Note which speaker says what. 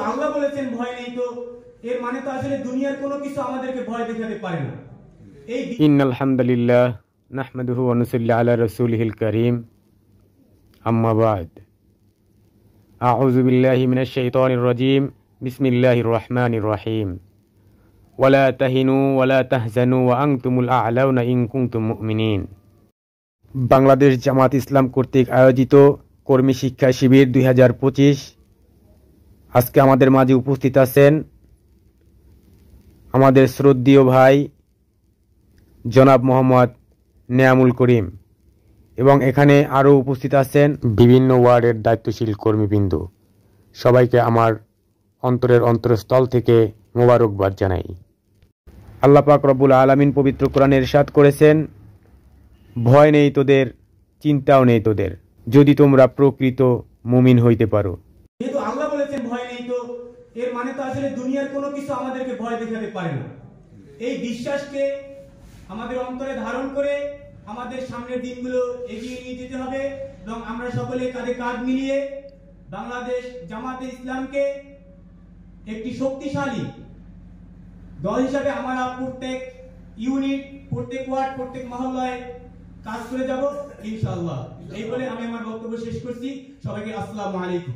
Speaker 1: আল্লাহ বলেছেন ভয় নেই, তো এর মানে তো আসলে দুনিয়ার কোনো কিছু আমাদেরকে ভয় দেখাতে পারে না।
Speaker 2: ইন্নাল হামদুলিল্লাহ নাহমাদুহু ওয়া নুসাল্লি আলা রাসূলিহিল কারীম, আম্মা বা'দ। আউযু বিল্লাহি মিনাশ শাইতানির রাজীম, বিসমিল্লাহির রহমানির রহিম। ওয়ালা তাহিনু ওয়ালা তাহজানু ওয়া আনতুমুল আ'লাউনা ইন কুনতুম মুমিনিন। বাংলাদেশ জামাত ইসলাম কর্তৃক আয়োজিত কর্মী শিক্ষা শিবির 2025। আজকে আমাদের মাঝে উপস্থিত আছেন আমাদের শ্রদ্ধেয় ভাই জনাব মোহাম্মদ নেয়ামুল করিম, এবং এখানে আরও উপস্থিত আছেন বিভিন্ন ওয়ার্ডের দায়িত্বশীল কর্মীবৃন্দ। সবাইকে আমার অন্তরের অন্তরস্থল থেকে মোবারকবাদ জানাই। আল্লাহ পাক রব্বুল আলামিন পবিত্র কোরআনে ইরশাদ করেছেন, ভয় নেই তোদের, চিন্তাও নেই তোদের, যদি তোমরা প্রকৃত মুমিন হইতে পারো।
Speaker 1: যেহেতু আল্লাহ বলেছেন ভয় নেই, তো এর মানে তো আসলে দুনিয়ার কোনো কিছু আমাদেরকে ভয় দেখাতে পারে না। এই বিশ্বাসকে আমাদের অন্তরে ধারণ করে আমাদের সামনের দিনগুলো এগিয়ে নিয়ে যেতে হবে, এবং আমরা সকলে কাঁধে কাঁধ মিলিয়ে বাংলাদেশ জামাতে ইসলামকে একটি শক্তিশালী দল হিসাবে আমরা প্রত্যেক ইউনিট, প্রত্যেক ওয়ার্ড, প্রত্যেক মহল্লায় কাজ করে যাব ইনশাআল্লাহ। এই বলে আমি আমার বক্তব্য শেষ করছি। সবাইকে আসসালামু আলাইকুম।